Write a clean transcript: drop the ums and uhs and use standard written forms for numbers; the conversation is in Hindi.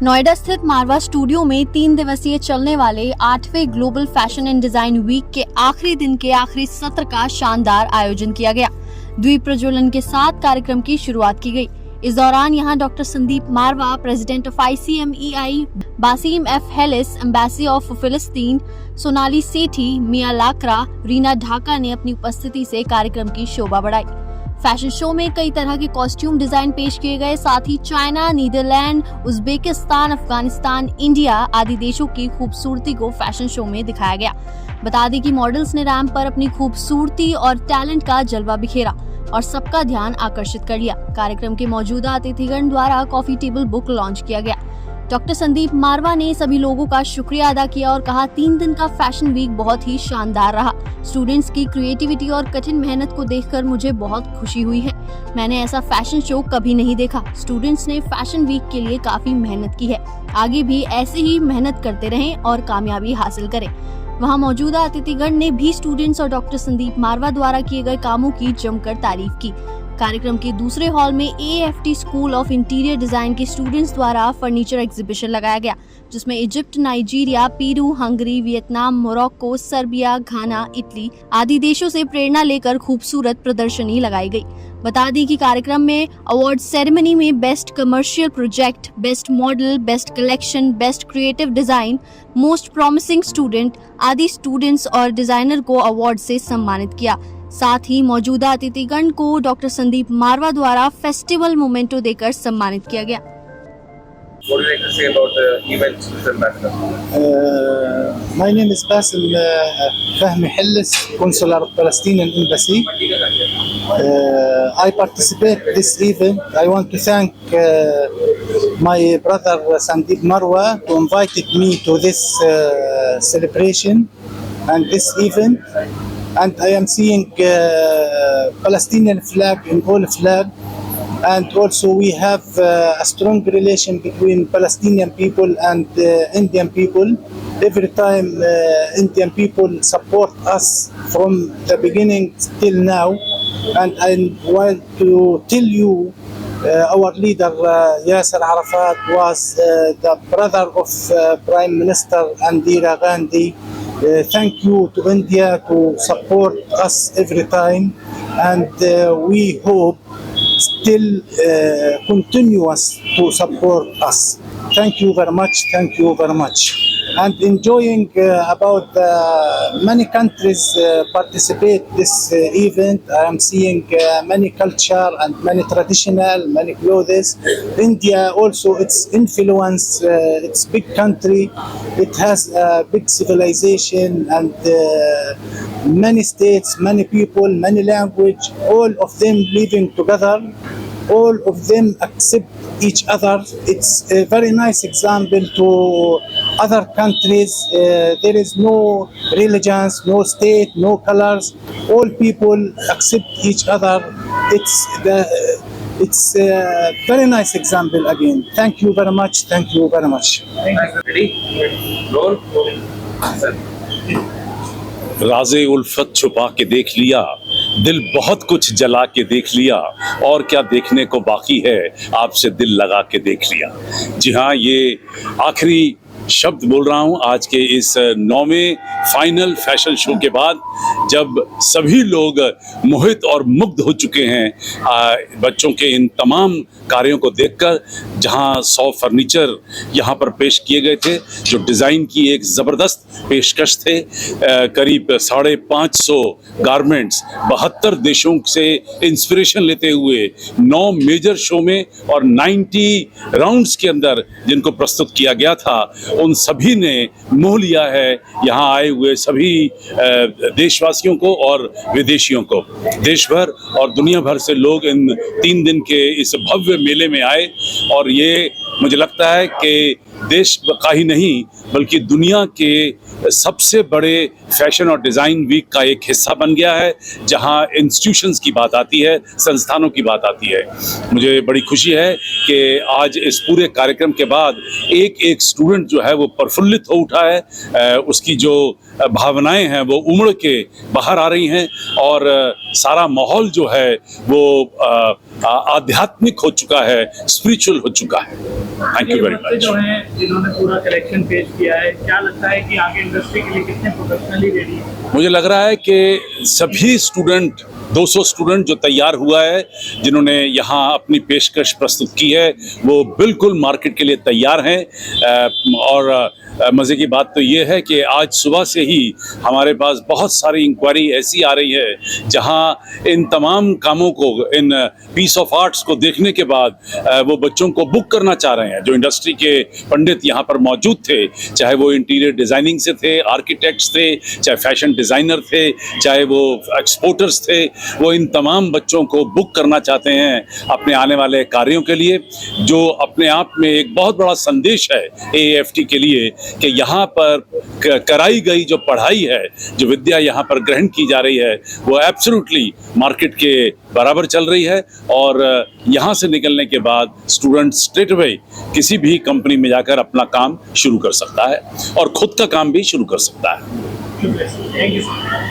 नोएडा स्थित मारवा स्टूडियो में 3 दिवसीय चलने वाले 8वें global fashion and design week के आखिरी दिन के आखिरी सत्र का शानदार आयोजन किया गया। द्वीप प्रज्वलन के साथ कार्यक्रम की शुरुआत की गई। इस दौरान यहां doctor Sandeep Marwah, president of ICMEI, Basim F Helis, embassy of Palestine, Sonali सेठी, मिया लाकरा, रीना ढाका ने अपनी उपस्थिति से कार्यक्रम की शोभा बढ़ाई। फैशन शो में कई तरह के कॉस्ट्यूम डिजाइन पेश किए गए। साथ ही China, Netherlands, Uzbekistan, Afghanistan, India आदि देशों की खूबसूरती को फैशन शो में दिखाया गया। बता दें कि मॉडल्स ने रैंप पर अपनी खूबसूरती और टैलेंट का जलवा बिखेरा और सबका ध्यान आकर्षित कर लिया। कार्यक्रम के मौजूदा अतिथिगण द्वारा कॉफी टेबल बुक लॉन्च किया गया। डॉक्टर संदीप मारवा ने सभी लोगों का शुक्रिया अदा किया और कहा, 3 दिन का फैशन वीक बहुत ही शानदार रहा। स्टूडेंट्स की क्रिएटिविटी और कठिन मेहनत को देखकर मुझे बहुत खुशी हुई है। मैंने ऐसा फैशन शो कभी नहीं देखा। स्टूडेंट्स ने फैशन वीक के लिए काफी मेहनत की है। आगे भी ऐसे ही मेहनत करते रहें और कामयाबी हासिल करें। वहां मौजूदा अतिथिगण ने भी स्टूडेंट्स और डॉक्टर संदीप मारवा द्वारा किए गए कामों की जमकर तारीफ की। कार्यक्रम के दूसरे हॉल में AFT school of interior design के स्टूडेंट्स द्वारा फर्नीचर एग्जीबिशन लगाया गया, जिसमें Egypt, Nigeria, Peru, Hungary, Vietnam, Morocco, Serbia, Ghana, Italy आदि देशों से प्रेरणा लेकर खूबसूरत प्रदर्शनी लगाई गई। बता दें कि कार्यक्रम में अवार्ड सेरेमनी में best commercial project, best model, best collection, best creative design, most promising student आदि स्टूडेंट्स और डिजाइनर को अवार्ड से सम्मानित किया। साथ ही मौजूदा अतिथिगण को डॉक्टर संदीप मारवा द्वारा फेस्टिवल मोमेंटो देकर सम्मानित किया गया। What do you like to say about the event, Mr. Ambassador? My name is Basim Fahmi Hillis, Consular of Palestinian Embassy. I participate this event. I want to thank my brother Sandeep Marwa to invited me to this celebration and this event. And I am seeing Palestinian flag in all flag. And also we have a strong relation between Palestinian people and Indian people. Every time Indian people support us from the beginning till now. And I want to tell you, our leader Yasser Arafat was the brother of Prime Minister Indira Gandhi. Thank you to India to support us every time, and we hope still continuous to support us. Thank you very much. Thank you very much. And enjoying about many countries participate this event. I am seeing many culture and many traditional, many clothes. India also, its influence, it's big country. It has a big civilization and many states, many people, many language. All of them living together. All of them accept each other. It's a very nice example to other countries. There is no religions, no state, no colors. All people accept each other. It's a very nice example again. Thank you very much. Thank you very much. Ready? Roll. Sir. राज़े उल्फत छुपा के देख लिया, दिल बहुत कुछ जला के देख लिया, और क्या देखने को बाकी है, आपसे दिल लगा के देख लिया। जी हाँ, ये आखिरी शब्द बोल रहा हूँ आज के इस 9वें फाइनल फैशन शो के बाद, जब सभी लोग मोहित और मुग्ध हो चुके हैं बच्चों के इन तमाम कार्यों को देखकर। जहाँ 100 फर्नीचर यहाँ पर पेश किए गए थे, जो डिज़ाइन की एक ज़बरदस्त पेशकश थे। करीब 550 गारमेंट्स 72 देशों से इंस्पिरेशन लेते हुए 9 मेजर शो में और 90 राउंड्स के अंदर जिनको प्रस्तुत किया गया था, उन सभी ने मोह लिया है यहाँ आए हुए सभी देशवासियों को और विदेशियों को। देश भर और दुनिया भर से लोग इन 3 दिन के इस भव्य मेले में आए, और ये मुझे लगता है कि देश का ही नहीं बल्कि दुनिया के सबसे बड़े फैशन और डिज़ाइन वीक का एक हिस्सा बन गया है, जहां इंस्टीट्यूशंस की बात आती है, संस्थानों की बात आती है। मुझे बड़ी खुशी है कि आज इस पूरे कार्यक्रम के बाद एक एक स्टूडेंट जो है वो प्रफुल्लित हो उठा है, उसकी जो भावनाएं हैं वो उमड़ के बाहर आ रही हैं और सारा माहौल जो है वो आध्यात्मिक हो चुका है, स्पिरिचुअल हो चुका है। Thank you very much. जो हैं जिन्होंने पूरा कलेक्शन पेश किया है, क्या लगता है कि आगे इंडस्ट्री के लिए कितने प्रोफेशनली रेडी है? मुझे लग रहा है कि सभी स्टूडेंट 200 स्टूडेंट जो तैयार हुआ है, जिन्होंने यहाँ अपनी पेशकश प्रस्तुत की है, वो बिल्कुल मार्केट के लिए तैयार हैं। और मज़े की बात तो ये है कि आज सुबह से ही हमारे पास बहुत सारी इंक्वायरी ऐसी आ रही है जहाँ इन तमाम कामों को, इन पीस ऑफ आर्ट्स को देखने के बाद वो बच्चों को बुक करना चाह रहे हैं। जो इंडस्ट्री के पंडित यहाँ पर मौजूद थे, चाहे वो इंटीरियर डिज़ाइनिंग से थे, आर्किटेक्ट्स थे, चाहे फैशन डिज़ाइनर थे, चाहे वो एक्सपोर्टर्स थे, वो इन तमाम बच्चों को बुक करना चाहते हैं अपने आने वाले कार्यों के लिए, जो अपने आप में एक बहुत बड़ा संदेश है AAFT के लिए कि यहाँ पर कराई गई जो पढ़ाई है, जो विद्या यहाँ पर ग्रहण की जा रही है, वो एब्सोल्युटली मार्केट के बराबर चल रही है। और यहाँ से निकलने के बाद स्टूडेंट स्ट्रेट अवे किसी भी कंपनी में जाकर अपना काम शुरू कर सकता है और खुद का काम भी शुरू कर सकता है। Thank you.